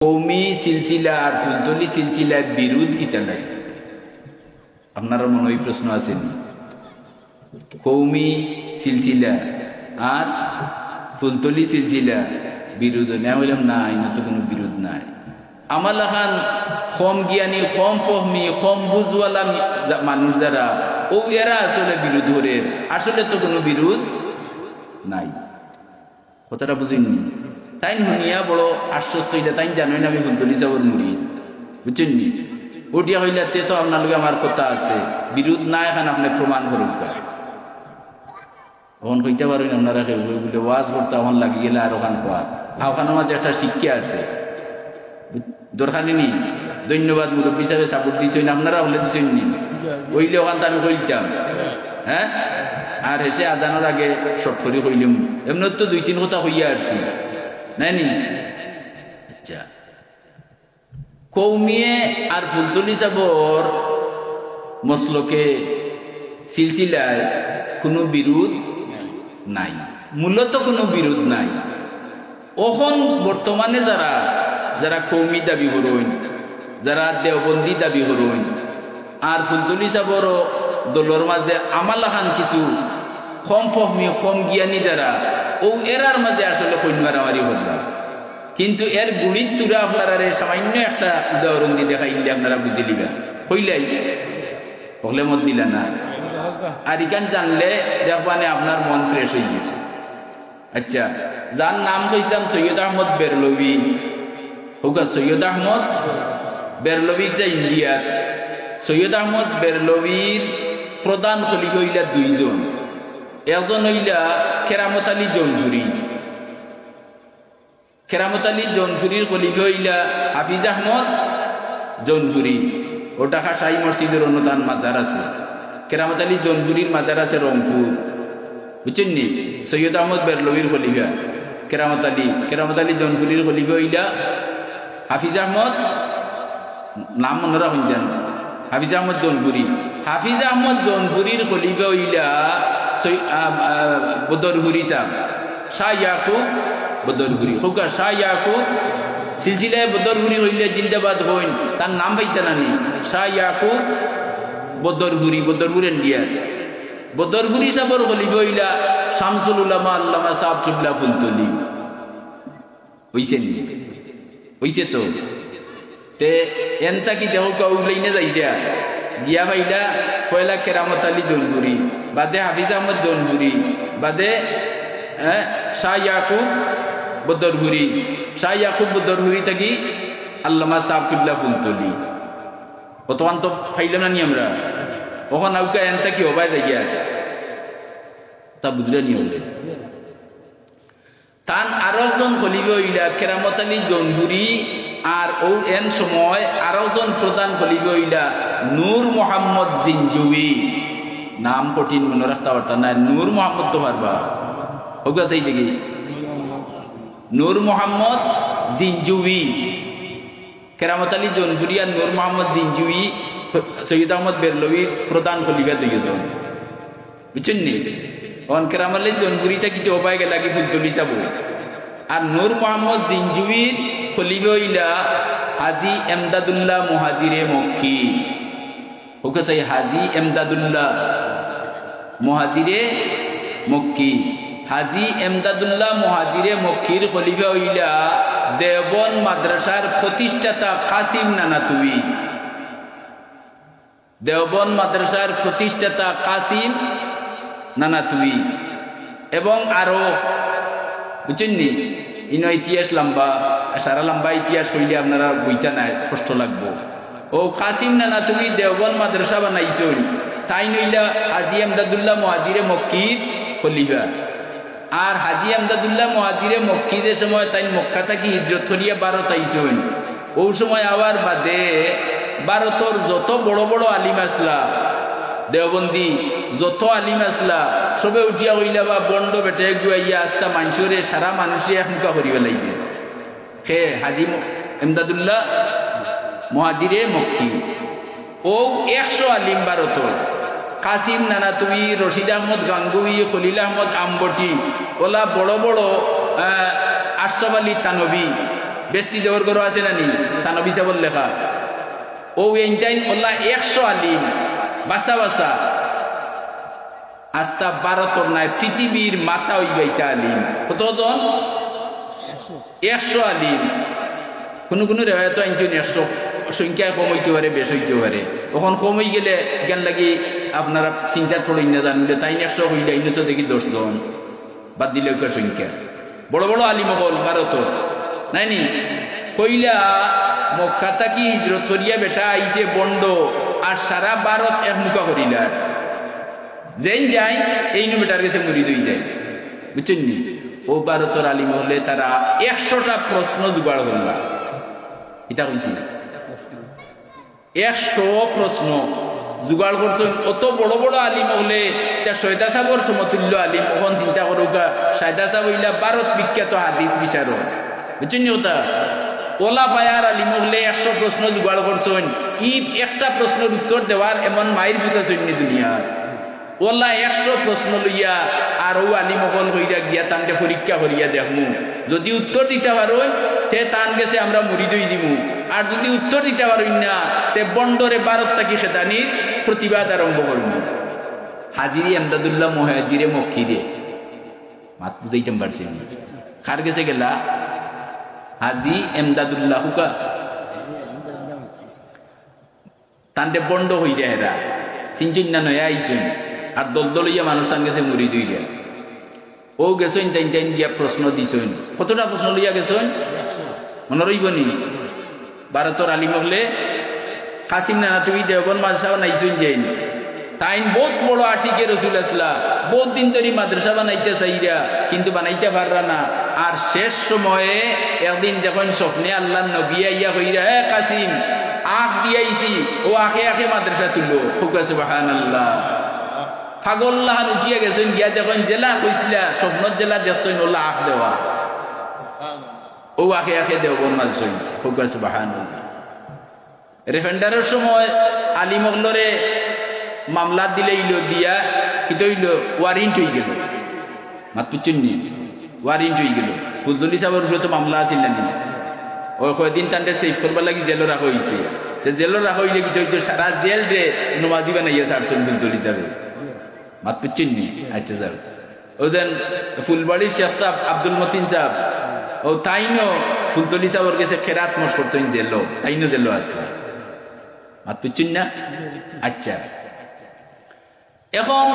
কৌমি সিলসিলা আর ফুলতলি সিলসিলার বিরোধ কিতা নাই? আপনার মনে হয় প্রশ্ন আসেনি? কৌমি সিলসিলা আর ফুলতলি সিলসিলা বিরোধ না বললাম না, আইন তো কোনো বিরোধ নাই। আমার লাখান কম জ্ঞানী, কম ফহমি, কম বুঝওয়ালা মানুষ যারা, ও এরা আসলে বিরোধ করে, আসলে তো কোনো বিরোধ নাই। কথাটা বুঝিনি? তাই শুনিয়া বড় আশ্বস্ত হইলে, তাই জানোই না আমি ফুলতলি সাহর মুড়ি, বুঝছেন নি? উঠিয়া হইলে তে তো আপনার আমার কথা আছে, বিরোধ নাই, এখন আপনি প্রমাণ করুন। তখন কইতে পারেন আপনারা বলে ওয়াজ করতে আমার লাগি গেলে আর ওখান পাওয়ার ওখানের মাঝে একটা শিক্ষা আছে, দরকার নি। ধন্যবাদ মুরব্বী হিসাবে সাপোর্ট দিচ্ছেন, আপনারা বলে দিচ্ছেন নি, ওইলে ওখান তো আমি কইতাম। হ্যাঁ, আর এসে আজানোর আগে শর্ট করে কইলাম, এমনি তো 2-3 কথা হইয়া আসছি নাই নি। আচ্ছা, কৌমিয়ে আর ফুলতলি সাবর মসলকে সিলসিলায় কোনো বিরোধ নাই, মূলত কোনো বিরোধ নাই। ওখন বর্তমানে যারা যারা কৌমি দাবি করইন, যারা দেওবন্দি দাবি করইন, আর ফুলতলি সাবর দলের মাঝে আমালাহান কিছু কম ফহমি, কম জ্ঞানী যারা, ও এরার মাঝে আসলে কইন মারামারি করলাম। কিন্তু এর গুড়ির তুরা আপনারা সামান্য একটা উদাহরণ দিয়ে দেখাইলে আপনারা বুঝে দিবা, হইলাই হলে মত দিলা না। আর ইখান জানলে দেখবানে আপনার মন ফ্রেশ হয়ে গেছে। আচ্ছা, যার নাম কইছিলাম সৈয়দ আহমদ বেরলভি, হোকা সৈয়দ আহমদ বেরলভি যে ইন্ডিয়ার, সৈয়দ আহমদ বেরলভির প্রধান খলিফা হইলা 2 জন। একজন হইলা কেরামত আলী জৌনপুরি, কেরামত আলী জৌনপুরির খলিফা হইলা হাফিজ আহমদ জৌনপুরি। ও ঢাকা শাহী মসজিদের অন্যতম মাজার আছে। কেরামত আলী জৌনপুরির মাজার আছে রংপুর, বুঝছেন নি? সৈয়দ আহমদ বেরলভির খলিফা কেরামত আলী জৌনপুরির খলিফা হইলা হাফিজ আহমদ, নাম মনে রাখুন যান, হাফিজ আহমদ জৌনপুরি। হাফিজ আহমদ জৌনপুরির খলিফা হইলা বদরহুরি সাহেব, শাহ ইয়াকুব বদরহুরি, হোকা শাহ ইয়াকুব সিলসিলায় বদরহুরি হইলে জিন্দাবাদ হইন, তার নাম পাইতা নানি, শাহ ইয়াকুব বদরহুরি, বদরপুর ইন্ডিয়ার। বদরহুরি সাহেবর খলিফা হইলা শামসুল উলামা আল্লামা সাহেব কিবলা ফুলতলি। হইছে তো তে এনতা কি দেহ কাউলাই না যাইয়া গিয়া ভাইলা পয়লা কেরামত আলী জৌনপুরি, বাদে হাফিজ আহমদ জৌনপুরি, বাদে শাহ ইয়াকুব বদরহুরি, শাহ ইয়াকুব বদরহুরি থাকি আল্লামা সাহেব কিবলা ফুলতলি। বর্তমান তো ফাইলাম না নি আমরা, ওখান আউকা এনতা কি হবাই যাইয়া তা বুঝলে নি হলে। তান আরো একজন খলিফা হইলা কেরামত আলী জৌনপুরি, আর ও এন সময় আরো একজন প্রধান খলিফা হইলা নূর মোহাম্মদ জিনজুই। নাম কঠিন মনে রাখতে পারতাম না, নূর মোহাম্মদ তো পারবা, হোকা সেই দেখি নূর মোহাম্মদ জিনজুই। কেরামত আলী জৌনপুরি আর নূর মোহাম্মদ জিনজুই সৈয়দ আহমদ বেরলভির প্রধান খলিফা 2 জন, বুঝছেন নি? তখন কেরামত আলী জৌনপুরিটা কিছু উপায় গেল কি ফুলতলি যাব, আর নূর মোহাম্মদ জিনজুইর খলিফা হইলা হাজি এমদাদুল্লাহ মুহাজিরে মক্কি, ওকে চাই হাজি এমদাদুল্লাহ মুহাজিরে মক্কি। হাজি এমদাদুল্লাহ মুহাজিরে মক্কির খলিফা হইলা দেওবন্দ মাদ্রাসার প্রতিষ্ঠাতা কাসিম নানাতুই, দেওবন্দ মাদ্রাসার প্রতিষ্ঠাতা কাসিম নানাতুই। এবং আরো বুঝছেন নি, ইনো ইতিহাস লম্বা, সারা লম্বা ইতিহাস কইলে আপনারা বইটা নাই, কষ্ট লাগবো। ও কাসিম নানাতুই দেওবন্দ মাদ্রাসা বানাইছেন, তাই নইলা হাজি এমদাদুল্লাহ মুহাজিরে মক্কির খলিফা। আর হাজি এমদাদুল্লাহ মুহাজিরে মক্কি যে সময় তাই মক্কা থাকি হিজরত করিয়া ভারত আইছেন, ও সময় আবার বাদে ভারতর যত বড় বড় আলিম আসলা, দেওবন্দি যত আলিম আসলা, সবে উঠিয়া হইলা বা বন্ড বেটে গুয়াইয়া আস্তা মানুষরে সারা মানুষে এখনকা করিবে লাগবে। হে হাজি এমদাদুল্লাহ মুহাজিরে মক্কি, ও 100 আলিম ভারতর, কাসিম নানাতুই, রশিদ আহমদ গাঙ্গুই, খলিল আহমদ আম্বটি, ওলা বড় বড় আশরাফ আলী তানবী, বেস্তি দেওয়ার করো আছে না নি তানবী সাহেব লেখা ও এইটাইন ওল্লা 100 আলিম বাসা বাসা আস্তা ভারতর নাই পৃথিবীর মাথা ওই বাইটা আলিম কতজন 100 আলিম কোন রেওয়ায়ত আনছেন 100 সংখ্যায় কম হইতে পারে বেশ হইতে পারে তখন কম হয়ে গেলে জ্ঞান লাগি আপনারা চিন্তা ছড়াই না জানলে তাই 100 হইলে আইন তো দেখি 10 জন বাদ দিলে সংখ্যা বড় বড় আলিম হল ভারতর নাই নি কইলা মক্কা থাকি হিজরত করিয়া বেটা আইছে বন্ড আর সারা ভারত এক মুখা করিলা যেন যাই এই নু বেটার কাছে মুড়ি দই যায় বুঝছেন নি ও ভারতের আলিম হলে তারা 100টা প্রশ্ন জোগাড় করলা এটা কইছি 100 প্রশ্ন জোগাড় করছেন অত বড় বড় আলিম হলে এটা শয়তা সাবর সমতুল্য আলিম ওখান চিন্তা করুকা শয়তা সাব হইলা ভারত বিখ্যাত হাদিস বিচারক বুঝছেন নি ওটা ওলা পায়ার আলিম হলে 100 প্রশ্ন জোগাড় করছেন একটা প্রশ্নের উত্তর দেওয়ার এমন মায়ের ভিতর সৈন্য দুনিয়া ওলা 100 প্রশ্ন লইয়া আর ও আলিমকল হইয়া গিয়া তানকে পরীক্ষা করিয়া দেখমু যদি উত্তর দিতে পারোই তে তান গেছে আমরা মুড়ি দই দিমু আর যদি উত্তর দিতে পারোই না তে বন্ডরে ভারত থাকি সেদানির প্রতিবাদ আরম্ভ করবো হাজিরি এমদাদুল্লাহ মহাজিরে মক্কিরে মাত বুঝাইতাম পারছি কার গেছে গেলা হাজি এমদাদুল্লাহ হুকা তানতে বন্ড হইয়া হেরা চিনচিন্না নয়া আইসেন আর দল ইয়া মানুষ তান গেছে মুড়ি দুইয়া ও গেছেন টাইন দিয়া প্রশ্ন দিছেন কতটা প্রশ্ন লইয়া গেছেন মনে রইব নি ভারতের আলিম হলে কাসিম নানা তুমি দেওবন মাদ্রাসা নাইছেন যাইন তাইন বহুত বড় আশিকে রসুল আসলা বহুত দিন ধরে মাদ্রাসা বানাইতে চাইরা কিন্তু বানাইতে পাররা না আর শেষ সময়ে একদিন যখন স্বপ্নে আল্লাহ নবী আইয়া কইরা এ কাসিম আখ দিয়াইছি ও আখে আখে মাদ্রাসা তুলো হুকা সুবহানাল্লাহ পাগল্লাহান উঠিয়া গেছেন গিয়া যখন জেলা কইছিলা স্বপ্নত জেলা দেখছেন ওলা আখ দেওয়া ও আখে আখে দেওবন মাদ্রাসা হইছে হুকা সুবহানাল্লাহ রেফেন্ডারের সময় আলিমগলরে মামলা দিলে ইলো দিয়া কিন্তু হইল ওয়ারেন্ট হয়ে গেল মাত পুচ্ছেন নি ওয়ারেন্ট হয়ে গেল ফুলতলি সাহেবের উপরে তো মামলা আছিল না নি ওই কয়দিন তান্ডে সেফ করবার লাগি জেলও রাখা হয়েছে জেলও রাখা হইলে কিন্তু হইতো সারা জেল রে নমাজি বানাইয়া ছাড়ছেন ফুলতলি সাহেব মাত পুচ্ছেন নি আচ্ছা যাও ও যেন ফুলবাড়ির শেখ সাহেব আব্দুল মতিন সাহেব ও তাইনও ফুলতলি সাহেবের কাছে খেরাত মশ করছেন জেলও তাইনও জেলও আসলে মাত পুচ্ছেন না আচ্ছা এখন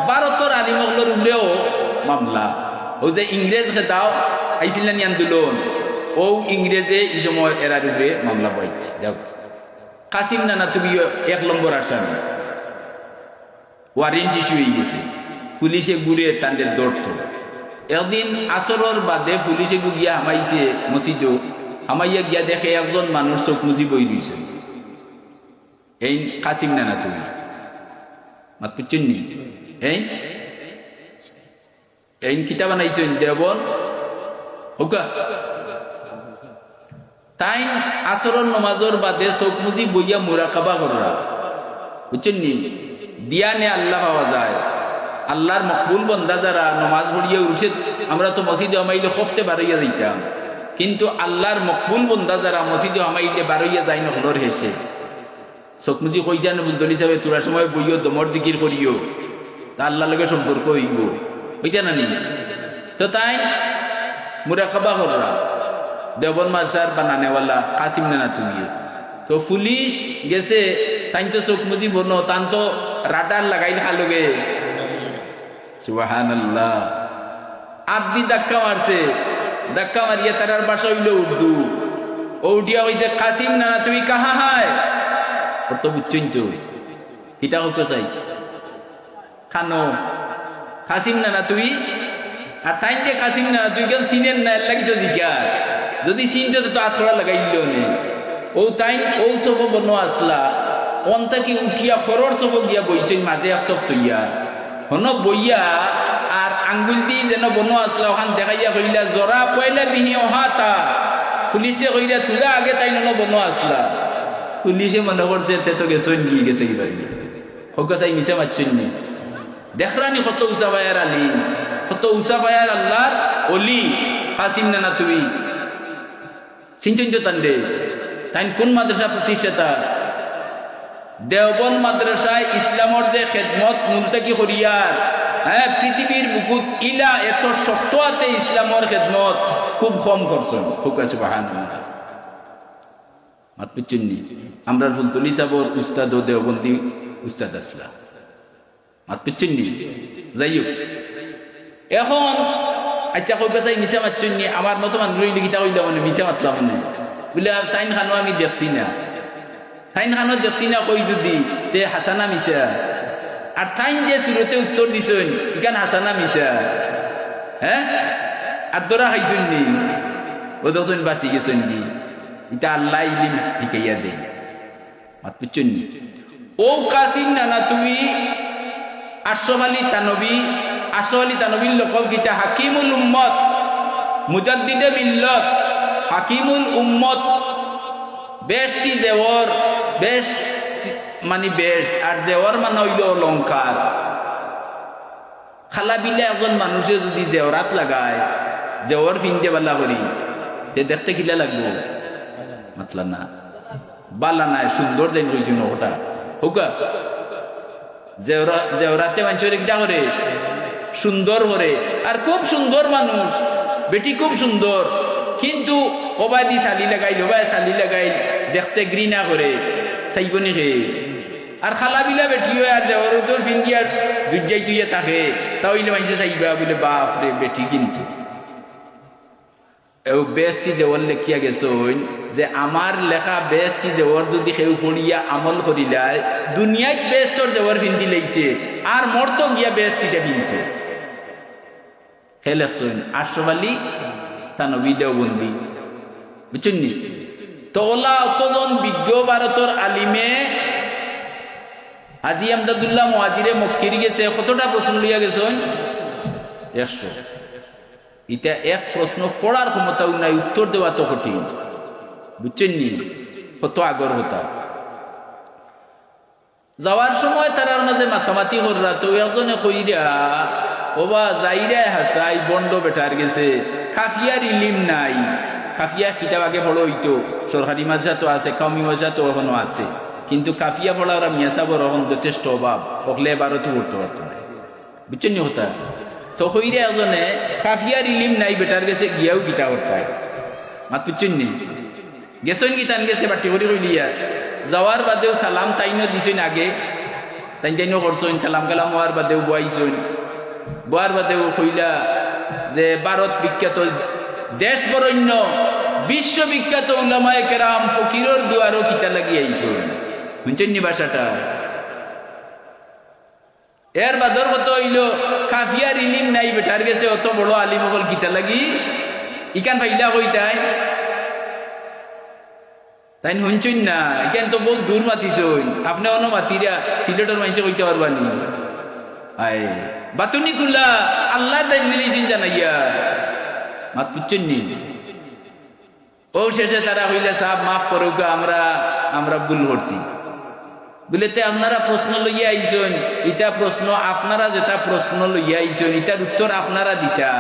ভারতের আলিমগুলোর উপরেও মামলা ও যে ইংরেজ খেতাও আইছিল না আন্দোলন ও ইংরেজে এই সময় এরার উপরে মামলা বইছে যাও কাসিম নানা তুমি 1 নম্বর আসামি ওয়ারেন্ট ইস্যু হয়ে গেছে পুলিশে ঘুরে তাদের দৌড়ত একদিন আসরের বাদে পুলিশে গিয়া হামাইছে মসজিদ হামাইয়া গিয়া দেখে একজন মানুষ চোখ মুজি বই রয়েছে এই কাসিম নানা তুমি মাত পুচ্ছেন নি এই কিতাব বানাইছেন দেবন হোকা তাই আসরের নমাজের বাদে চোখ মুজি বইয়া মুরাকাবা করা বুঝছেন নি দিয়া নে আল্লাহ পাওয়া যায় আল্লাহর মকবুল বন্দা যারা নমাজ পড়িয়া উঠছে আমরা তো মসজিদে আমাইলে হফতে বারইয়া যাইতাম কিন্তু আল্লাহর মকবুল বন্দা যারা মসজিদে আমাইলে বারইয়া যাই নহলর হেসে চকমুজি কই যান ফুলতলি সাহেব তোরা সময় বইও দমর জিকির করিও তা আল্লাহ লগে সম্পর্ক হইব হইতা না নি তো তাই মুরাকাবা কররা দেবন মাসার বানানেওয়ালা কাসিম নানা তুমি তো পুলিশ গেছে তাই তো চকমুজি বনো তান তো রাডার লাগাইল হালগে সুবহানাল্লাহ আব্দি ধাক্কা মারছে ধাক্কা মারিয়া তারার বাসা হইল উর্দু ও উঠিয়া হইছে কাসিম নানা তুমি কাহা হায় কত বুঝছেন তো কিতা হতে চাই খানো কাসিম নানা তুই আর তাই যে কাসিম নানা তুই কেন চিনেন না এর লাগি তো জিজ্ঞার যদি চিনতে তো আথড়া লাগাইল নে ও তাই ও সব বন আসলা অন্তা কি উঠিয়া খরর সব গিয়া বইছেন মাঝে আসব তৈয়া হন বইয়া আর আঙ্গুল দিয়ে যেন বন আসলা ওখান দেখাইয়া কইলা জরা পয়লা বিহি অহাতা পুলিশে কইরা তুলা আগে তাই নন বন আসলা পুলিশে মনে করছে তে তো গেছে নিয়ে গেছে কি পারি হোক চাই মিশে মারছেন নি দেখরানি কত উঁচা পায়ার আলী কত উঁচা পায়ার আল্লাহর অলি কাসিম নানা তুমি চিন্তিত তান্ডে তাই কোন মাদ্রাসা প্রতিষ্ঠাতা দেওবন্দ মাদ্রাসায় ইসলামর যে খেদমত মুলতাকি করিয়ার হ্যাঁ পৃথিবীর বুকুত ইলা এত শক্ত হাতে ইসলামর খেদমত খুব কম করছেন খুব কাছে বাহান মাত পিচ্ছিন্নি আমরা ফুলতলি সাবর উস্তাদ ও দেওবন্দি উস্তাদ আসলা মাত পিচ্ছিন্নি যাই হোক এখন আচ্ছা কই কাছে মিশা মারছন্নি আমার মতো মানুষ লিখিতা কইলা মানে মিশা মাতলাম মানে বলে তাইন খানো আমি দেখছি না তাইন খানো দেখছি না কই যদি তে হাসানা মিশা আর তাইন যে সুরতে উত্তর দিছেন ইখান হাসানা মিশা হ্যাঁ আর তোরা খাইছেন নি ও দশন বাঁচি গেছেন নি এটা আল্লাহ ইলিম শিখাইয়া দেন মাত বুঝছেন নি ও কাসিম নানা তুমি আশরাফ আলী তানবীর লকব গীতা হাকিমুল উম্মত মুজাদ্দিদে মিল্লত হাকিমুল উম্মত বেশটি জেওর বেশ মানে বেশ আর জেওর মানে হইল অলঙ্কার খালা বিলে একজন মানুষে যদি জেওরাত লাগায় জেওর ফিনতে বালা করি তে দেখতে কিলা লাগবো মাতলা না বালা নাই সুন্দর দেন কইছিল ওটা হোকা জেওরাতে মানুষের কিটা করে সুন্দর করে আর খুব সুন্দর মানুষ বেটি খুব সুন্দর কিন্তু ওবাদি চালি লাগাইল দেখতে ঘৃণা করে চাইবনি খে আর খালা বিলা বেটি হয় আর দেওয়ার তোর ফিন্দিয়ার দুর্যাই তুইয়া থাকে তাহলে মানুষে চাইবা বলে বাপ রে বেটি কিন্তু বেস্তি দেওয়ার লেখিয়া গেছে যে আমার লেখা বেস্তি দেওয়ার যদি কেউ পড়িয়া আমল করিলায় দুনিয়ায় বেস্তর দেওয়ার ফিন্দি লাইছে আর মর্ত গিয়া বেস্তিটা ফিনতো হে লেখছেন আশরাফ আলী তানবী দেওবন্দি বুঝছেন নি তো ওলা অতজন বিজ্ঞ ভারতের আলিমে হাজী আমদাদুল্লাহ মুহাজিরে মক্কির গেছে কতটা প্রশ্ন লইয়া গেছেন 100 এটা এক প্রশ্ন পড়ার ক্ষমতাও নাই উত্তর দেওয়া তো কঠিন বুঝছেন নি কত আগর হতা যাওয়ার সময় তারার মাঝে মাতামাতি কররা তো একজনে কইরা ওবা যাইরা হাসাই বন্ড বেটার গেছে কাফিয়ার ইলিম নাই কাফিয়া কিতাব আগে পড়ো হইতো সরকারি মাদ্রাসা তো আছে কওমি মাদ্রাসা তো এখনো আছে কিন্তু কাফিয়া পড়া ওরা মিয়াসাবর এখন যথেষ্ট অভাব হকলে এবারও তো করতে পারতো না বুঝছেন নি হতা তো হইরে একজনে কাফিয়ার ইলিম নাই বেটার গেছে গিয়াও গীতা করতায় মাত বুঝছেন নি গেছেন গীতান গেছে বাটি করি কইলিয়া যাওয়ার বাদেও সালাম তাইনও দিছেন আগে তাই তাইনও করছেন সালাম কালাম হওয়ার বাদেও বোয়ার বাদেও কইলা যে ভারত বিখ্যাত দেশ বরণ্য বিশ্ববিখ্যাত উলামায়ে কেরাম ফকিরর দুয়ারও কিতা লাগি আইছেন বুঝছেন নি ভাষাটা এর বাদর কত হইল কাফিয়ার ইলিম নাই বেটার গেছে অত বড় আলিম হল কিতা লাগি ইকান ভাইলা কইতাই তাই শুনছেন না ইকান তো বহুত দূর মাতিছই আপনি অন্য মাতিরা সিলেটের মানুষে কইতে পারবানি আয় বাতুনি খুলা আল্লাহ তাই মিলিয়েছেন জানাইয়া মাত বুঝছেন নি ও শেষে তারা হইলে সাহেব মাফ করো আমরা ভুল করছি বলেতে আপনারা প্রশ্ন লইয়া আইছেন এটা প্রশ্ন আপনারা যেটা প্রশ্ন লইয়া আইছেন এটার উত্তর আপনারা দিতা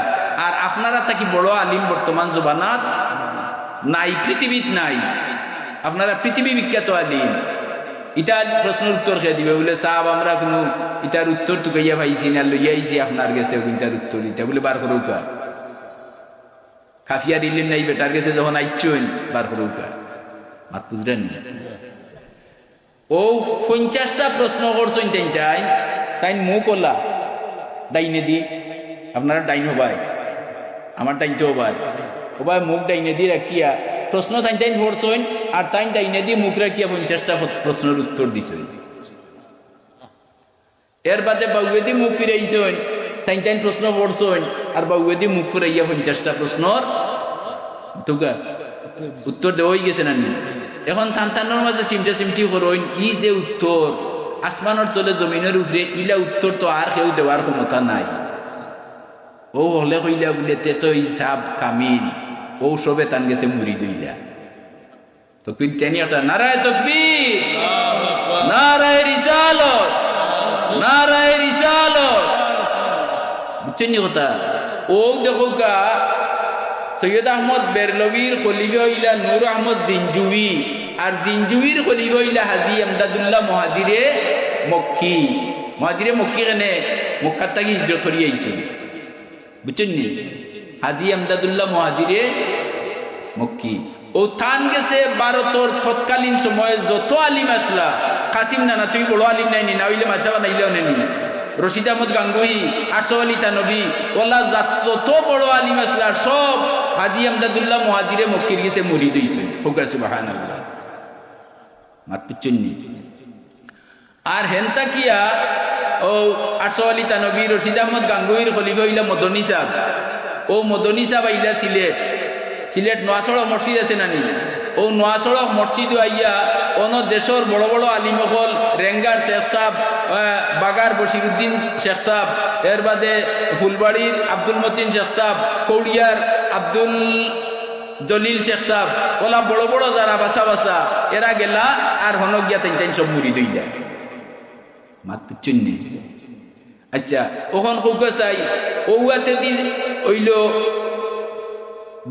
আর আপনারা তাকি বড় আলিম বর্তমান জবানাত নাই পৃথিবীত নাই আপনারা পৃথিবী বিখ্যাত আলিম এটা প্রশ্নের উত্তর খেয়ে দিবে বলে সাহেব আমরা কোনো এটার উত্তর টুকাইয়া পাইছি না লইয়া আইছি আপনার গেছে এটার উত্তর এটা বলে বার করুকা কাফিয়ার ইলিম নাই বেটার গেছে যখন আইছেন বার করুকা মাত বুঝলেন ও 50টা প্রশ্ন করছেন তাই মুখ ওলা ডাইনে দি আপনারা ডাইন হবাই আমার ডাইনতে হবাই ওবাই মুখ ডাইনে দি রাখিয়া প্রশ্ন তাই পড়ছেন আর তাই ডাইনে দি মুখ রাখিয়া 50টা প্রশ্নের উত্তর দিছেন এর বাদে বাউয়েদি মুখ ফিরাইছেন তাই প্রশ্ন পড়ছেন আর বাউয়েদি মুখ ফিরাইয়া 50টা প্রশ্নর উত্তর দেওয়াই গেছে না নি এখন থানতানোর মাঝে চিমটি করইন ই যে উত্তর আসমানের তলে জমিনের উপরে ইলা উত্তর তো আর কেউ দেওয়ার ক্ষমতা নাই ও হলে কইলা বলে তে তো হিসাব কামিল ও সবে তান গেছে মুড়ি দইলা তো কিনতেনি একটা নারায়ে তাকবীর নারায়ে রিসালাত বুঝছেন কথা ও দেখো সৈয়দ আহমদ বেরলভির খলিফা হইলা নূর আহমদ জিনজুবি, আর জিনজুবির খলিফা হইলা হাজি আমদাদুল্লাহ মহাজিরে মক্কি। মহাজিরে মক্কি কেনে মক্কার তাকে হিজরত করি আইছিল, বুঝছেন নি? হাজি আমদাদুল্লাহ মহাজিরে মক্কি। ও থান গেছে ভারতর তৎকালীন সময়ে যত আলিম আসলা, কাসিম নানা তুই বড় আলিম নাই নি, না হইলে মাসা বানাইলেও নেনি, রশিদ আহমদ গাঙ্গুহি, আশরাফ আলী থানভী, ওলা যত বড় আলিম আসলা সব হাজি আমদাদুল্লাহ মহাজিরে মক্কির গেছে মুরিদ হইছে। হোকা সুবহানাল্লাহ, মাত পিচ্ছেন নি? আর হেনতা কিয়া ও আশরাফ আলী থানভী, রশিদ আহমদ গাঙ্গুহির খলিফা হইলা মদনী সাহেব। ও মদনী সাহেব আইলা সিলেট, সিলেট নোয়াছড়ক মসজিদ আছে নানি, ও নোয়াছড়ক মসজিদ আইয়া অন্য দেশের বড় বড় আলিমকল, রেঙ্গার শেখ সাহেব, বাগার বশিরুদ্দিন শেখ সাহেব, এর বাদে ফুলবাড়ির আব্দুল মতিন শেখ সাহেব, কৌড়িয়ার আব্দুল জলিল শেখ সাহেব, ওলা বড় বড় যারা বাসা বাসা এরা গেলা আর হনক গিয়া তাই সব মুড়ি দইলা। মাত পিচ্ছেন নি? আচ্ছা, ওখান কৌকা চাই ওয়াতে দি ওইল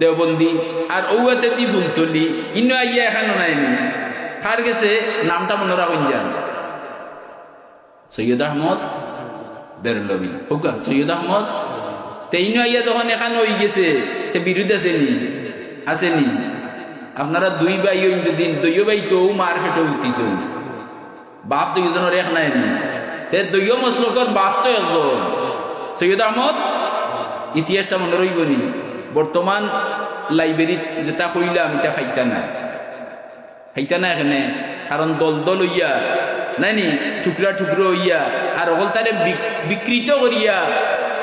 দেওবন্দি, আর ওয়াতে দি ফুলতলি, ইনো আইয়া এখানো নাই নি। কার গেছে নামটা মনে রাখুন যান, সৈয়দ আহমদ বেরলভি। হোকা সৈয়দ আহমদ তেইনো আইয়া যখন এখানে হয়ে গেছে, তে বিরোধ আসেনি? আসেনি? আপনারা দুই ভাই দিন দইয় ভাই তো মার ফেটে উঠিছ, বাপ দুইজনের এক নাই নি, তে দইয় মসলকর বাপ তো একজন সৈয়দ আহমদ। ইতিহাসটা মনে রইব নি? বর্তমান লাইব্রেরিত যেটা কইলাম এটা খাইতা নাই, খাইতা না এখানে, কারণ দল দল হইয়া নাইনি, টুকরা টুকরো হইয়া, আর অকল তারে বিকৃত করিয়া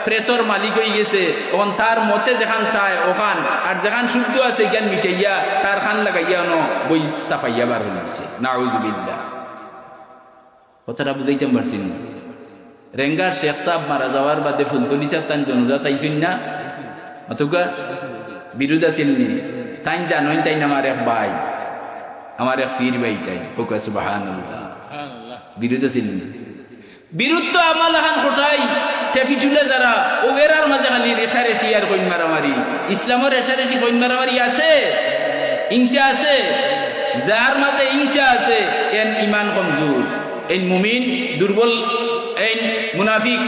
প্রেসর মালিক হয়ে গেছে। তখন তার মতে যেখান চায় ওখান, আর যেখান শুদ্ধ আছে জ্ঞান মিটাইয়া তার খান লাগাইয়া বই চাপাইয়া বার হইছে। নাউজুবিল্লাহ, কথাটা বুঝাইতাম পারছি না? রেঙ্গার শেখ সাহেব মারা যাওয়ার বাদে ফুলতলি সাহেব তান জনজাত আইসেন না, অথবা বিরোধ আছিল নি? তাই জানোই তাই আমার এক ভাই, আমার এক ফির ভাই, তাই হোক সুবহানাল্লাহ, বিরোধ আছিল নি? বিরোধ তো আমার এখন কোটাই টেফি চুলে যারা ও এরার মাঝে খালি রেশারেশি আর কইন মারামারি। ইসলামের রেশারেশি কইন মারামারি আছে, হিংসা আছে। যার মাঝে হিংসা আছে এন ইমান কমজোর, এন মুমিন দুর্বল, এন মুনাফিক।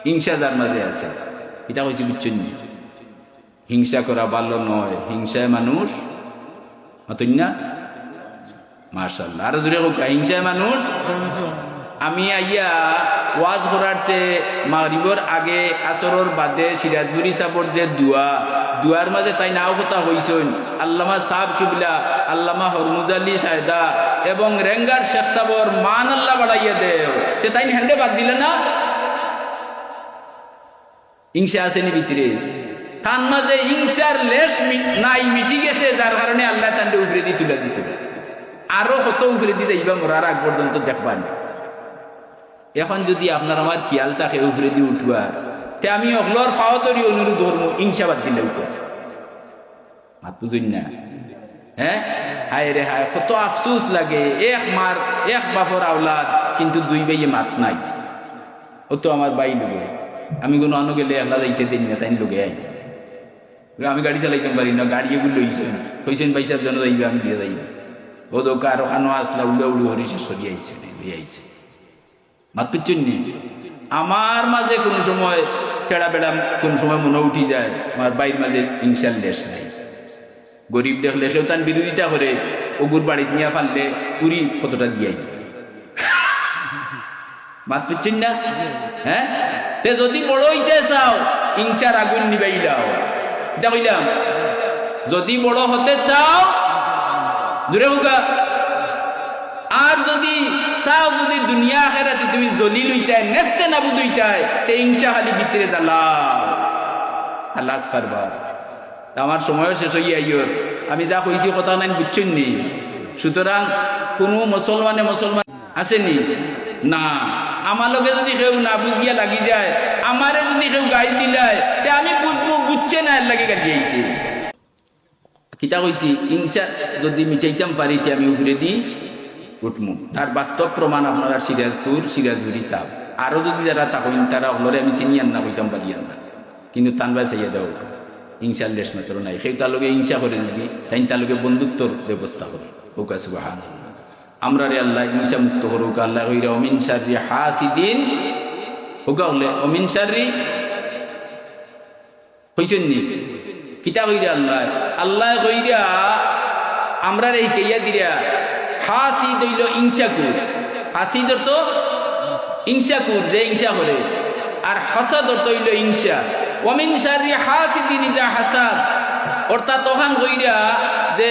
হিংসা যার মাঝে আছে, এটা হয়েছে বুঝছেন? হিংসা করা ভালো নয়, হিংসায় মানুষ হতই না। মাশাআল্লাহ, আরো জোরে হোক, হিংসায় মানুষ। আমি আইয়া ওয়াজ করারতে মাগরিবর আগে আসরের বাদে সিরাজপুরি সাহেবের যে দুয়ার মাঝে তাই নাও কথা হইছেন আল্লামা সাহেব কিবলা, আল্লামা হরমুজ আলী সাহেদা এবং রেঙ্গার শেখ সাহেবর মান আল্লাহ বাড়াইয়া দেও, তে তাই হ্যান্ডে বাদ দিলে না? হিংসা আসেনি ভিতরে, তার মাঝে হিংসার লেশ নাই, মিটি গেছে, যার কারণে আল্লাহ তান্ডে উপরে দিয়ে তুলে দিছে। আরো কত উপরে দিয়ে যাইবা মরার আগ পর্যন্ত দেখবান। এখন যদি আপনার আমার খেয়াল থাকে উপরে দিয়ে উঠবার, তে আমি অগলর ফাওয়াতরি অনুরোধ ধর্ম হিংসাবাদ দিলে উঠা মাত বুঝুন না? হ্যাঁ, হায় রে হায়, কত আফসোস লাগে। এক বাপর আওলাদ, কিন্তু দুই ভাইয়ে মাত নাই। ও তো আমার বাই লোকে, আমি কোনো অন্য গেলে আল্লাহ যাইতে দিন না, তাই লোকে আই। আমি গাড়ি চালাইতে পারি না, গাড়ি এগুলো হইছেন পয়সার জন্য যাইবে, আমি দিয়ে যাইবে। ও তো কারো খানো আসলা উড়ে উড়ে হরিষে সরিয়ে আইছে, দিয়ে আইছে। মাত পিচ্ছেন নি? আমার মাঝে কোনো সময় টেড়া বেড়া কোন সময় মনে উঠি যায়, আমার বাইর মাঝে হিংসার লেশ নাই। গরিব দেখলে সেও তার বিরোধিতা করে, ওগুর বাড়িতে নিয়ে ফাললে পুরি কতটা দিয়ে মাত পিচ্ছেন না? হ্যাঁ, তে যদি বড় হইতে চাও হিংসার আগুন নিবাই দাও। এটা কইলাম, যদি বড় হতে চাও জোরে হোকা, আর যদি চাও যদি দুনিয়া আখেরাতে তুমি জলিল হইতাই, নেস্তে নাবুদ হইতাই, তে হিংসা খালি ভিতরে জ্বালাও, আল্লাহ করবা। আমার সময়ও শেষ হইয়া আইয়র, আমি যা কইছি কথা নাই বুঝছেন নি? সুতরাং কোনো মুসলমান আসেনি না, আমার লগে যদি কেউ না বুঝিয়া লাগি যায়, আমারে যদি কেউ গাইড দিলায়, তে আমি বুঝবো বুঝছে না, এর লাগে গাড়ি আইছে। কিতা কইছি, হিংসা যদি মিটাইতাম পারি তে আমি উপরে দিই উঠমু। তার বাস্তব প্রমাণ আপনারা সিরাজপুরি সাহেব, আরো যদি যারা থাকেন তারা হলরে আমি চিনিয়ান না, কইতাম পারিয়ান না, কিন্তু তানবাই চাইয়া যাও হিংসার লেশ মাত্র নাই। সেই তার লগে হিংসা করে যদি তাই তার লগে বন্ধুত্বর ব্যবস্থা করে। ওকে সুবহান আমরা রে আল্লাহ হিংসা মুক্ত করুক। আল্লাহ কইরা অমিন শাররি হাসিদিন ওকে হলে অমিন শাররি হইছেন নি কিতা কইরা আল্লাহ আল্লাহ কইরা আমরা রে কেয়া দিরা হাসিদ হইল হিংসাকুর। হাসিদ তো হিংসাকুর যে হিংসা করে, আর হাসাদ অর্থ হইল হিংসা। ওমিন শাররি হাসিদিন ইযা হাসাদ অর্থাৎ ওখান কইরা যে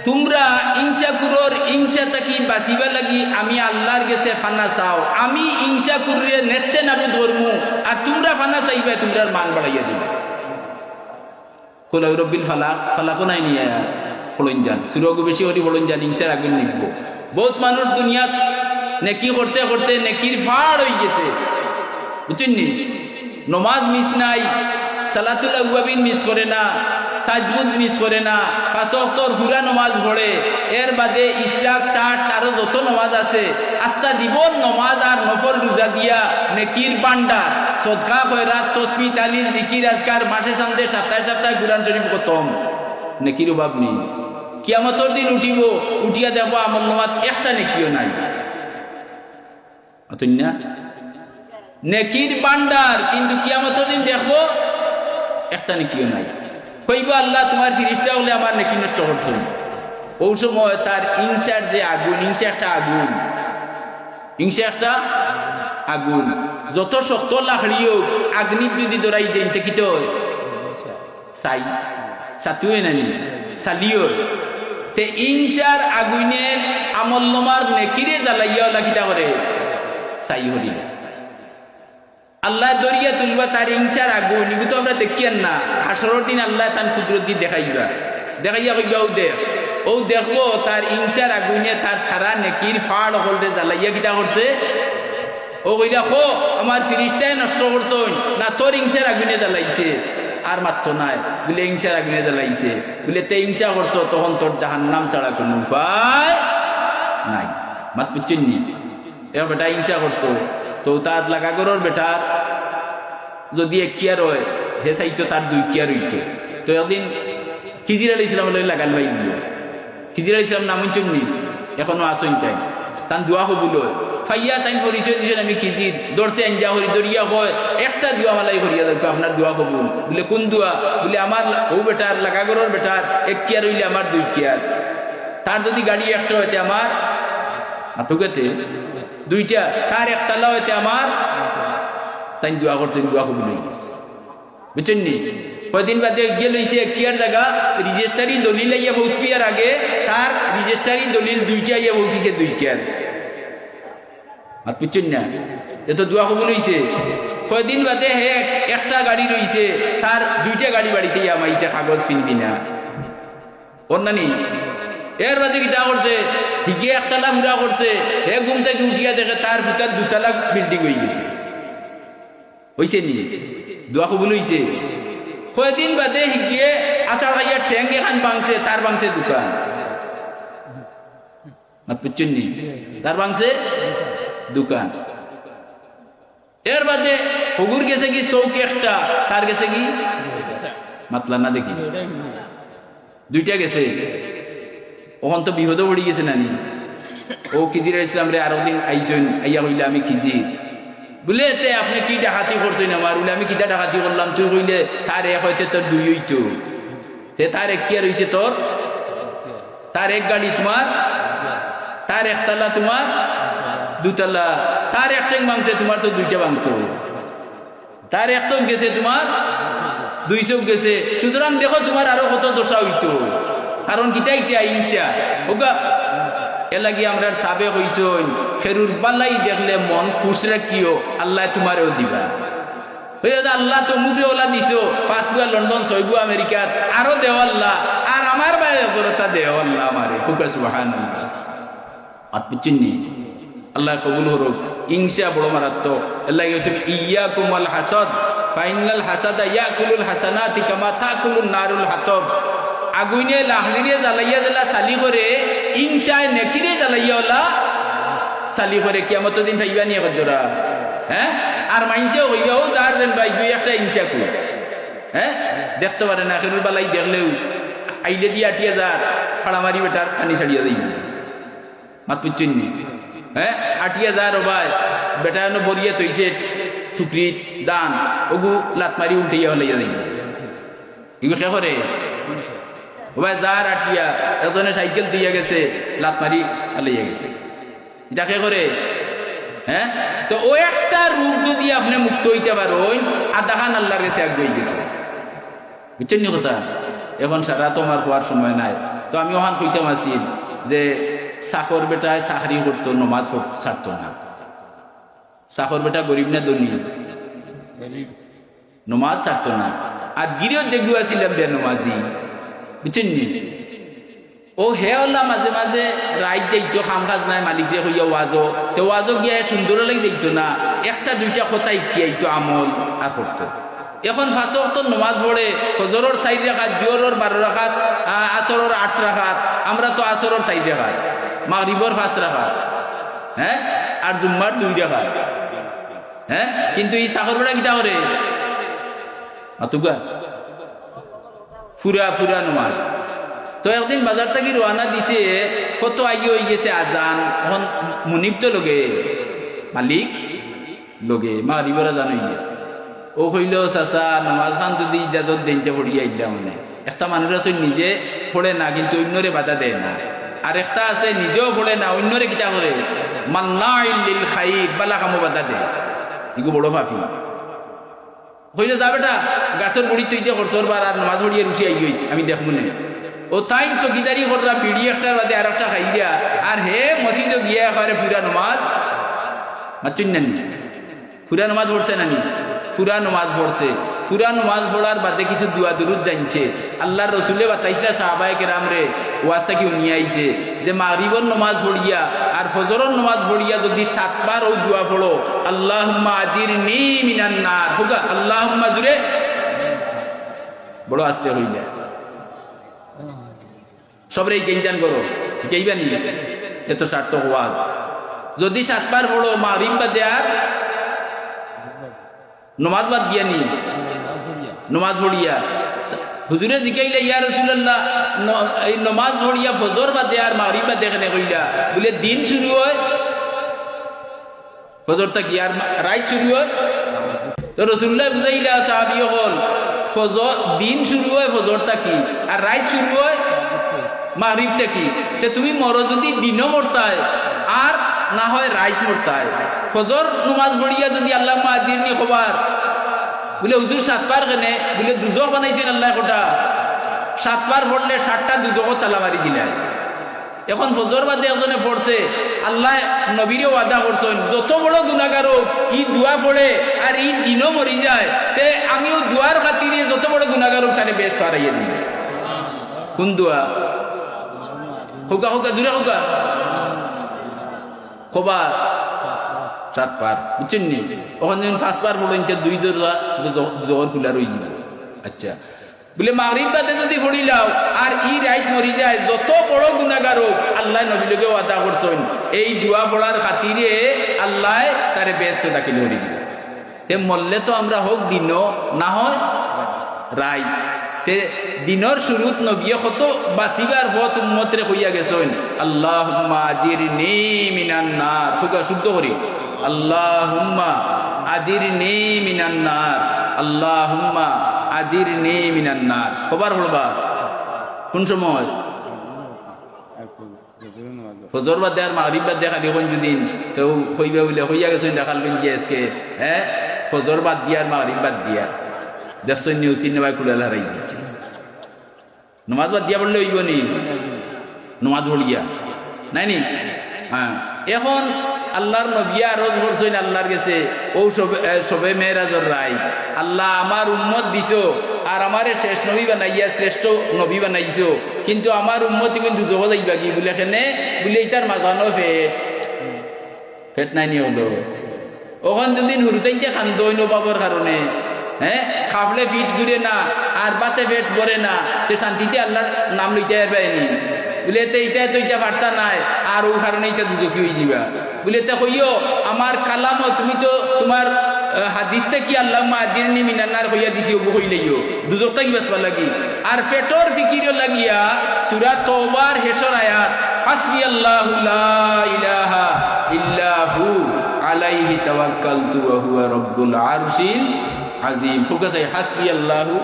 তোমরা হিংসাকুরর হিংসা থাকি বাঁচিবা লাগি আমি আল্লাহর কাছে ফানা চাও। আমি হিংসাকুরে নেস্তে নাবুদ করমু আর তোমরা ফানা চাইবা, তোমরা মান বাড়াইয়া দিবা। কোলা রব্বিল ফালাক ফালাকও নাই নিয়ে ফলন যান সুরগু বেশি করি ফলন যান হিংসার আগুন নিকব। বহুত মানুষ দুনিয়াত নেকি করতে করতে নেকির ফাড় হয়ে গেছে, বুঝছেন নি? নমাজ মিস নাই, সালাতুল আওয়াবিন মিস করে না, তাজবুদ মিস করে না, পাঁচ ওয়াক্তর পুরা নমাজ পড়ে। এর বাদে ইশরাক চাষ আরো যত নমাজ আছে আস্তা জীবন নমাজ আর নফল রোজা দিয়া নেকির বান্ডার সদকা খয়রাত তসবিহ তাহলিল জিকির আজকার মাসে চান্দে সপ্তাহে সপ্তাহে কুরআন শরীফ খতম। নেকির অভাব নেই। কিয়ামতের দিন উঠিব, উঠিয়া দেব আমল নামাত একটা নেকিও নাই। অতন্যা নেকির বান্ডার, কিন্তু কিয়ামতের দিন দেখবো একটা নেকিও নাই। কইব আল্লাহ তোমার ফিরিস্তা হলে আমার নেকি নষ্ট করছো। ওই সময় তার হিংসার যে আগুন, হিংসা একটা আগুন, হিংসা একটা আগুন। যত শক্ত লাকড়ি হোক আগ্নির যদি দৌড়াই দেন তে কিতো চাই সাতুয়ে নানি চালিও তে হিংসার আগুনের আমল নমার নেকিরে জ্বালাইয়া কিতা করে চাই হরি আল্লাহ দরিয়া তুলবা তার হিংসার আগুন। এগুলো তো আমরা দেখিয়েন না। হাসরের দিন আল্লাহ তার কুদরত দিয়ে দেখাইবা, দেখাইয়া কইবা ও দেখবো তার হিংসার আগুনে তার সারা নেকির ফাড় হলতে জ্বালাইয়া কিতা করছে। ও কইরা কো আমার ফিরিস্তায় নষ্ট করছো না, তোর হিংসার আগুনে জ্বালাইছে। আর মাত্র নাই বলে হিংসার আগুনে জ্বালাইছে বলে তে হিংসা করছো, তখন তোর জাহান্নাম ছাড়া কোনো উপায় নাই। মাত বুঝছেন নি? এ বেটা হিংসা করতো তো তার লাগা গরর বেটার যদি এক কিয়ার হয় হে চাইতো তার দুই কিয়ার হইতো। তো একদিন খিজির আলী ইসলাম লাগাল ভাই দিল। খিজির আলী ইসলাম নাম নি এখনো আসেন চাই তান দোয়া কবুল হয় ফাইয়া তাই পরিচয় দিয়েছেন আমি খিজির দর্শে আঞ্জা হরি দরিয়া হয় একটা দোয়া মালাই করিয়া দেবো আপনার দোয়া কবুল। বলে কোন দোয়া? বলে আমার ও বেটার লাগা গরর বেটার এক কিয়ার হইলে আমার দুই কিয়ার, তার যদি গাড়ি একটা হইতে আমার আতগাতে দুইটা, তার একতলা হইতে আমার তাই দোয়া করছেন, দোয়া কবুল হয়ে গেছে। বুঝছেন নি? কয়দিন বাদে গিয়ে লইছে কিয়ার জায়গা রেজিস্ট্রারি দলিল আইয়া পৌঁছবিয়ার আগে তার রেজিস্ট্রারি দলিল দুইটা আইয়া পৌঁছিছে দুই কিয়ার। আর বুঝছেন না? এ তো দোয়া কবুল হইছে। কয়দিন বাদে হে একটা গাড়ি রইছে, তার দুইটা গাড়ি বাড়িতে আমাইছে কাগজ ফিনবি না ওর নানি। এর বাদে কিটা করছে হিগে একতলা ঘুরা করছে, হে ঘুম থেকে উঠিয়া দেখে তার ভিতর দুতলা বিল্ডিং হয়ে গেছে। হইছে নি? দোয়া কবুল হইছে। কয়দিন বাদে হিগিয়ে আচার খাইয়া ঠ্যাং এখান ভাঙছে, তার ভাঙছে দোকান। বুঝছেন নি? তার ভাঙছে দোকান। এর বাদে হুগুর গেছে কি চৌকি একটা, তার গেছে কি মাতলা না দেখি দুইটা গেছে। ওখান তো বিপদে পড়ে গেছে নানি। ও খিজির ইসলাম রে আরো দিন আইসেন, আইয়া কইলে আমি খিজির। বলে তে আপনি কি ডাকাতি করছেন আমার? বলে আমি কিটা ডাকাতি করলাম? তুই কইলে তার এক হইতে তোর দুই হইতো, তে তার এক কি আর হইছে তোর? তার এক গাড়ি তোমার, তার একতলা তোমার দুতলা, তার এক ঠ্যাং ভাঙছে তোমার তো দুইটা ভাঙতো, তার এক চোখ গেছে তোমার দুই চোখ গেছে। সুতরাং দেখো তোমার আরো কত দশা হইতো। কারণ কিটাই হিংসা ওগা এলাকি আমরা সাবে কইছই ফেরুর বালাই দেখলে মন খুশ রাখিও, আল্লাহ তোমারও দিবা। আল্লাহ তো মুখে ওলা দিছো 5 গুয়া লন্ডন 6 গুয়া আমেরিকার আরো দেও আল্লাহ, আর আমার বাইরতা দেও আল্লাহ আমারে। সুবহানাল্লাহ। আত বুঝিনি? আল্লাহ কবুল হরুক। হিংসা বড় মারাত্মক। আল্লাহ বলেছেন ইয়াকুম আল হাসাদ ফাইনাল হাসাদা ইয়াকুলুল হাসানাতি কামা তাকুলুন নারুল হাতব। আগুনে লাহরিরে জ্বালাইয়া জ্বালা সালি করে হিংসায় নেকিরে জ্বালাইয়া ওলা সালি করে কিয়ামতের দিন থাইবা নিয়ে কতরা। হ্যাঁ, আর মাইনসে হইয়াও যার দেন ভাই দুই একটা হিংসা করি হ্যাঁ দেখতে পারে না খেলুর বেলায় দেখলেও আইলে দিয়ে 8,000 ফাড়ামারি বেটার খানি ছাড়িয়া দিই মাত বুঝছেন নি হ্যাঁ 8,000 ও ভাই বেটা এনে বরিয়ে তৈছে টুকরি দান ওগু লাত মারি উল্টাইয়া হলাইয়া দিই এগুলো কে করে ও ভাই যার 8,000 একজনে সাইকেল তুইয়া গেছে লাত মারি হলাইয়া গেছে এটা কে করে হ্যাঁ তো ও একটা রূপ যদি আপনি মুক্ত হইতে পারেন আধা খান আল্লাহর কাছে আগে হয়ে গেছে বুঝছেন নি কথা এখন সারা তো আমার হওয়ার সময় নাই তো আমি ওখান কইতাম আছি যে চাকর বেটায় চাকরি করতো নমাজ ছাড়তো না চাকর বেটা গরিব না ধনী নমাজ ছাড়তো না আর গিরিও যেগুলো ছিলাম বে নমাজি বুঝছেন নি ও হে হল্লা মাঝে মাঝে রাইত দেখতো খাম খাজ নাই মালিকরে হইয়া ওয়াজো তো ওয়াজো গিয়া সুন্দর লাগে দেখতো না একটা দুইটা কথা ইকিয়াইতো আমল আর করতো এখন 5 ওয়াক্ত নামাজ পড়ে ফজরের 4 রাকাত জোহরের 12 রাকাত আসরের 8 রাকাত আমরা তো আসরের 4 রাকাত মাগরিবের 5 রাকাত হ্যাঁ আর জুম্মার 2 রাকাত হ্যাঁ কিন্তু এই চাকর বেটা কিটা করে আতুগা ফুরা নামাজ তো একদিন বাজার থেকে রওনা দিছে কত আগে হয়ে গেছে আজান এখন মুনিব তো লগে মালিক লগে মাগরিবের আজান হয়ে গেছে ও কইল চাচা নামাজ খান যদি ইজাজত দেনতে পড়িয়া আইলা মানে একটা মানুষ আছে নিজে পড়ে না কিন্তু অন্যরে বাধা দেয় না আর একটা আছে নিজেও পড়ে না অন্যরে কিটা করে মান্নাইল লিল খাইর বালা কামো বাধা দেয় এগু বড় পাপী হইলে যা বেটা গাছের বড়ি তৈরি করছর বার আর নামাজ পড়িয়ে রুচি আই গেছে আমি দেখবো না ও তাই চকিদারি কররা বিড়ি একটার বাদে আর একটা খাই দিয়া আর হে মসজিদ গিয়া করে ফুরা নামাজ মাচুন না ফুরা নামাজ পড়ছে না নি ফুরা নামাজ পড়ছে ফুরা নামাজ পড়ার বাদে কিছু দুয়া দুরুদ জানছে আল্লাহর রসুলে বাতাইছিলা সাহাবায়ে কেরাম রে ওয়াজটা কি উনি আইছে যে মাগরিবের নামাজ পড়িয়া আর ফজরের নামাজ পড়িয়া যদি 7 বার ও দুয়া পড়ো আল্লাহুম্মা আজিরনি মিনান নার হুকা আল্লাহুম্মা জুরে বড় আস্তে হইলা সবরে গেঞ্জান করো কেইবানি এত সার্থক ওয়াজ যদি 7 বার পড়ো মাগরিব বাদে আর নমাজ বাদ দিয়া নি নমাজ পড়িয়া হুজুরে জিকাইলে ইয়া রাসূলুল্লাহ এই নমাজ পড়িয়া ফজর বাদে আর মাগরিব বাদে কেনে কইলা বলে দিন শুরু হয় ফজর তা কি আর রাত শুরু হয় তো রাসূলুল্লাহ বুঝাইলা সাহাবী হল ফজর দিন শুরু হয় ফজরটা কি আর রাত শুরু হয় মাগরিবটা কি তে তুমি মরো যদি দিনও মরতায় আর না হয় রাত মরতায় ফজর নামাজ পড়িয়া যদি আল্লাহ মাদিরনি খবর বলে হুজুর 7 বার কেনে বলে দুজক বানাইছেন আল্লাহ কোটা 7 বার পড়লে 7টা দুজক তালা মারি দিলেন এখন ফজর বাদে একজনে পড়ছে আল্লাহ নবীরে ওয়াদা করছেন যত বড় গুনাহগার হোক ই দোয়া পড়ে আর ই দিনও মরি যায় তে আমিও দোয়ার খাতিরে যত বড় গুনাহগার হোক তারে বেশ হারাইয়া দিই কোন দোয়া হোকা হোকা জুড়ে হোকা খোবা 7 বার বুঝছেন নি ওখানে যখন 5 বার পড়েন 2 দরজা জোহর খোলা রয়ে যাবে আচ্ছা বলে মাগরিব বাদে যদি পড়িলাও আর ই রাত মরি যায় যত বড় গুনাহগার হোক আল্লাহ নবীর লগে ওয়াদা করছেন এই দোয়া পড়ার খাতিরে আল্লাহ তারে বেহেশত দাখিল করে দিবে তে মরলে তো আমরা হোক দিনও না হয় রাত তে দিনের শুরুত নবী কত বাঁচিবার পথ উম্মতরে কইয়া গেছেন আল্লাহুম্মা আজিরনি মিনান নার ফুকা শুদ্ধ করি আল্লাহুম্মা আজিরনি মিনান নার আল্লাহুম্মা আজিরনি মিনান নার কবার বলবা কোন সময় ফজর বাদে আর মাগরিব বাদে খালি কোন দিন তো কইবা বলে হইয়া গেছেন দেখালবেন কি আজকে হ্যাঁ ফজর বাদ দিয়া আর মাগরিব বাদ দিয়া দেখছেন নিউজ সিনেমায় খুলে হারাই দিয়েছে নমাজ বাদ দিয়া বললে হইব নি নমাজ পড়িয়া নাই নি হ্যাঁ এখন আল্লাহর নবী আরজ করছেন আল্লাহর কাছে ও সবে মেরাজর রাই আল্লাহ আমার উম্মত দিছো আর আমারে শেষ নবী বানাইয়া শ্রেষ্ঠ নবী বানাইছো কিন্তু আমার উম্মতি কিন্তু জগ যাইবা কি বলে এখানে বলে এটার মাঝানো ফেট নাই নি হলো ওখান যদি হুরুতাইতে খান্দ হইল পাবার কারণে হ্যাঁ খাবলে ফিট ঘুরে না আর বাতে পেট ভরে না তো শান্তিতে আল্লাহর নাম লইতে পারেনি বলে তো এটা বার্তা নাই আর ওর কারণে এটা দুজকি হয়ে যাবা বলে তো কইও আমার কালামও তুমি তো তোমার হাদিসটা কি আল্লাহুম্মা আজিরনি মিনান নার হইয়া দিছি ওবু হইলেইও দুজকটা কি বাসবা লাগি আর পেটর ফিকিরও লাগিয়া সূরা তওবার হেসর আয়াত হাসবি আল্লাহু লা ইলাহা ইল্লা হু আলাইহি তাওয়াক্কালতু ওয়া হুয়া রাব্বুল আরশিল আজিম ফুকাছে হাসবি আল্লাহু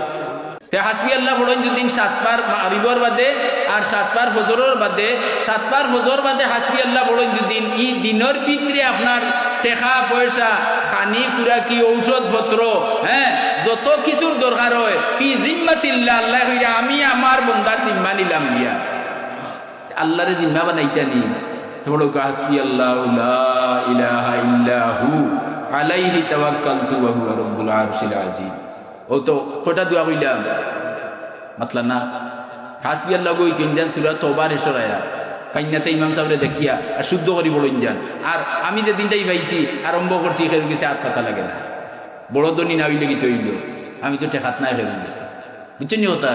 তে হাসবি আল্লাহ পড়েন যদি 7 বার মাগরিবর বাদে আর 7 বার ফজরের বাদে 7 বার ফজর বাদে হাসবি আল্লাহ পড়েন যদি ই দিনের ভিতরে আপনার টাকা পয়সা খানি কুরাকি ঔষধ পত্র হ্যাঁ যত কিছুর দরকার হয় ফি জিম্মাতিল্লাহ আল্লাহ কইরা আমি আমার বান্দার জিম্মা নিলাম দিয়া আল্লাহরে জিম্মা বানাইতা নি তোমরা হাসবি আল্লাহু লা ইলাহা ইল্লা হু আলাইহি তাওয়াক্কালতু ওয়া হুয়া রাব্বুল আরশিল আজিম ও তো কটা দোয়া কইলাম মাতলা না হাসবি আল্লাহ কই কিনজান সূরা তওবার ইশরায়া কাইনাতে ইমাম সাহেবরে দেখিয়া আর শুদ্ধ করি বলুন যান আর আমি যে দিনটাই পাইছি আরম্ভ করছি খেয়ে গেছে আর কথা লাগে না বড় দনি না হইলে কি তৈল আমি তো টেকাত নাই খেয়ে গেছি বুঝছেন নি ওটা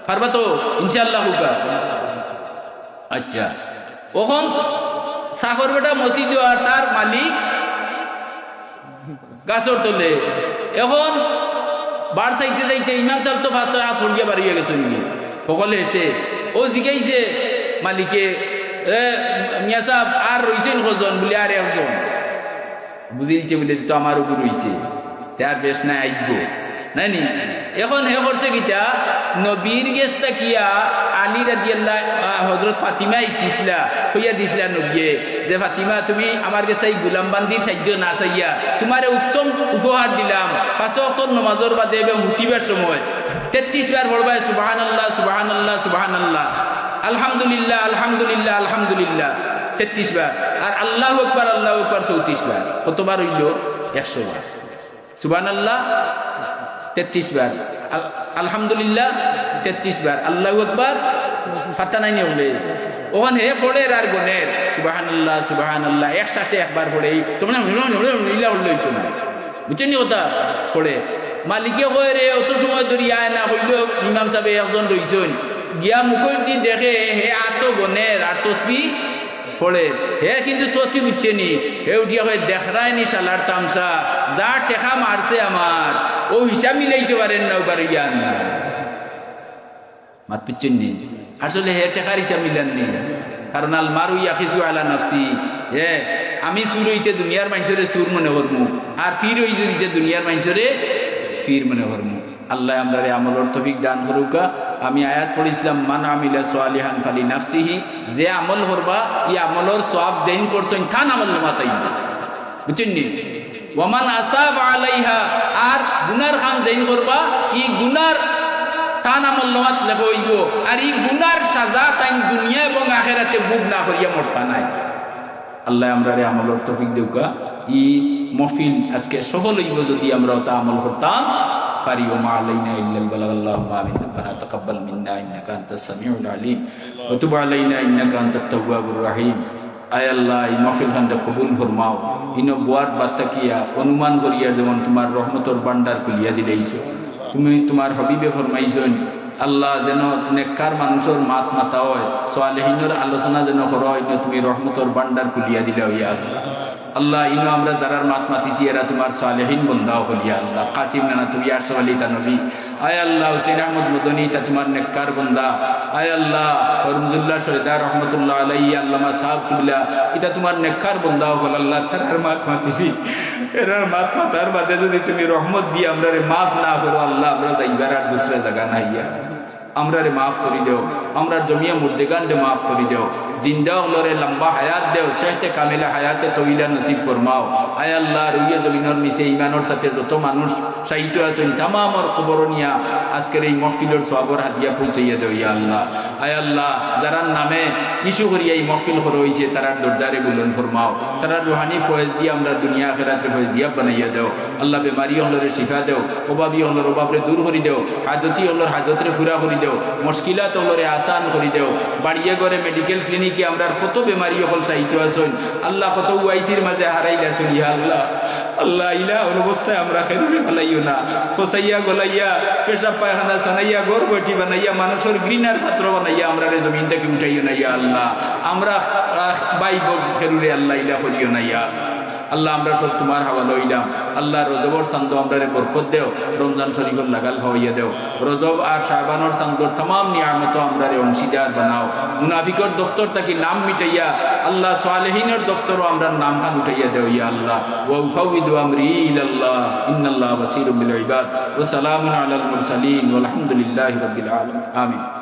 পারবা তো ইনশাআল্লাহ হুকা আচ্ছা ওখন সাগর বেটা মসজিদ আর তার মালিক গাছর তোলে এখন বার চাইতে যাইতে ইমাম সাহেব তো ফাঁসে হাত ফড়িয়া বাড়িয়ে গেছেন সকলে এসে ও জিজ্ঞাইছে মালিকে মিয়া সাহেব আর রইছেন কজন বলে আর একজন বুঝিলছে বলে তো আমার উপর রইছে তার বেশ নাই আইব নাই নি এখন হে করছে কিটা নবীর গেছটা কিয়া আলী রাদিয়াল্লাহ হযরত ফাতিমা ইচ্ছিলা কইয়া দিছিলা নবিয়ে যে ফাতিমা তুমি আমার গেছটা এই গোলাম বান্দির সাহায্য না চাইয়া তোমারে উত্তম উপহার দিলাম 5 ওয়াক্ত নামাজের বাদে এবং উঠিবার সময় 33 বার পড়বা সুবহানাল্লাহ সুবহানাল্লাহ সুবহানাল্লাহ আলহামদুলিল্লাহ আলহামদুলিল্লাহ আলহামদুলিল্লাহ 33 বার আর আল্লাহু আকবার 34 বার কতবার হইল 100 বার সুবহানাল্লাহ 33 বার আলহামদুলিল্লাহ 33 বার আল্লাহু আকবার ফাতা নাই বলে ওখানে হে পড়ে আর গনের সুবহানাল্লাহ সুবহানাল্লাহ এক শ্বাসে একবার পড়ে সুবহানাল্লাহ হইতো না বুঝছেন নি ওটা পড়ে মালিকে কয় রে অত সময় ধরে আয় না হইল ইমাম সাহেব একজন রইছেন গিয়া মুখি দেখে হে আত গনের আর তসবি পড়ে হে কিন্তু তসবি বুঝছে নি হে উঠিয়া হয়ে দেখরায় নি শালার তামসা যা টেকা মারছে আমার ও হিসাব মিলাইতে পারেন না ওবার জ্ঞান না মাত বুঝছেন নি আসলে হে টেকার হিসাব মিলান নি কারণ আল মারু ইয়াখিজু আলা নাফসি হে আমি সুর হইতে দুনিয়ার মানুষরে সুর মনে করবো আর ফির হইতে দুনিয়ার মানুষরে ফির মনে করবো আল্লাহ আমরা আমলের তৌফিক দান করুকা আমি আয়াত পড়িছিলাম মান আমিলা সালিহান ফালি নাফসিহি যে আমল করবা ই আমলের সওয়াব জেন করছেন খান আমল মাতাই বুঝছেন নি ওয়ামান আসাব আলাইহা আর গুনার খান জেন করবা ই গুনার খান আমল নামাত লেখইব আর ই গুনার সাজা তাই দুনিয়া এবং আখিরাতে ভোগ না করিয়া মরতা নাই আল্লাহ আমরা আমলের তৌফিক দেউকা ই মহফিল আজকে সফল হইব যদি আমরা তা আমল করতাম পারি ওমা আলাইনা ইল্লাল বালাগ আল্লাহুম্মা আমিন রব্বানা তাকাব্বাল মিন্না ইন্নাকা আনতাস সামিউল আলিম ওয়া তুব আলাইনা ইন্নাকা আনতাত তাওয়াবুর রহিম আয় আল্লাহ এই মাহফিল খানটা কবুল ফরমাও ইনো বুয়ার বাত্তাকিয়া অনুমান করিয়া যেমন তোমার রহমতের ভান্ডার খুলিয়া দিলেইছো তুমি তোমার হবিবে ফরমাইছেন আল্লাহ যেন নেককার মানুষের মাত মাতা হয় সালেহিনের আলোচনা যেন করো ইনো তুমি রহমতের ভান্ডার খুলিয়া দিলে ইয়া আল্লাহ আল্লাহ ইনো আমরা যারার মাত মাতিছি এরা তোমার সালেহিন বন্দাও হলিয়া আল্লাহ কাসিম নানা তুমি আরশাদ আলী তানবী আয় আল্লাহ হুসাইন আহমদ মদনী তা তোমার নেককার বন্দা আয় আল্লাহ রহমতুল্লাহ সরদার রহমতুল্লাহ আলাইহি আল্লামা সাহেব কিবলা এটা তোমার নেককার বন্দাও হল আল্লাহ তারার মাত মাতিছি এরার মাত মাতার বাদে যদি তুমি রহমত দিয়ে আমরা মাফ না করো আল্লাহ আমরা যাইবার আর দুসরা জায়গা নাইয়া আমরা মাফ করি দেও আমরা জমিয়া মুর্দেগানরে মাফ করি দেও জিন্দা হলরে লম্বা হায়াত দেও সেহতে কামিলা হায়াতে তৈলা নসিব ফরমাও আয় আল্লাহ রুইয়া জমিনের নিচে ইমানের সাথে যত মানুষ সাহিত্য আছেন তামামর খবর নিয়া আজকের এই মহফিলের সওয়াবের হাতিয়া পৌঁছাইয়া দেও ইয়া আল্লাহ আয় আল্লাহ যারার নামে ইস্যু করিয়া এই মহফিল করা হয়েছে তারার দরজারে বুলন ফরমাও তারার রুহানি ফয়েজ দিয়ে আমরা দুনিয়া আখিরাতের ফয়েজিয়া বানাইয়া দেও আল্লাহ বেমারি হলরে শিফা দেও অভাবী হলর অভাবরে দূর করি দেও হাজতি হলর হাজতরে ফুরা করি দেও মুশকিলাত হলরে আসান করি দেও বাড়িয়ে ঘরে মেডিকেল ক্লিনিকে আমরা কত বেমারি হল চাইতে আছেন আল্লাহ কত ওয়াইসির মাঝে হারাই গেছেন ইয়া আল্লাহ আল্লাহ ইলা অবস্থায় আমরা খেলুরে ফেলাইও না খোসাইয়া গলাইয়া পেশাব পায়খানা সানাইয়া ঘর বটি বানাইয়া মানুষের গ্রিনার পাত্র বানাইয়া আমরা জমিনটাকে উঠাইও না ইয়া আল্লাহ আমরা বাইব খেলুরে আল্লাহ ইলা করিও না ইয়া আল্লাহ আমরা সব তোমার হাওয়ালা হইলাম। আল্লাহ রজবর চান্দ আমরা বরকত দেও, রমজান শরীফের লাগাল হইয়া দেও, রজব আর শাবানোর চান্দর तमाम নিয়ামত আমরা অংশীদার বানাও। মুনাফিকর দফতর তাকি নাম মিটাইয়া আল্লাহ সালেহিনের দফতরও আমরা নাম খান উঠাইয়া দেও ইয়া আল্লাহ। ওয়া উফাউযু আমরি ইলাল্লাহ ইন্নাল্লাহ বাসীরুম বিল ইবাদ ওয়া সালামুন আলাল মুরসালিন ওয়া আলহামদুলিল্লাহি রাব্বিল আলামিন। আমিন।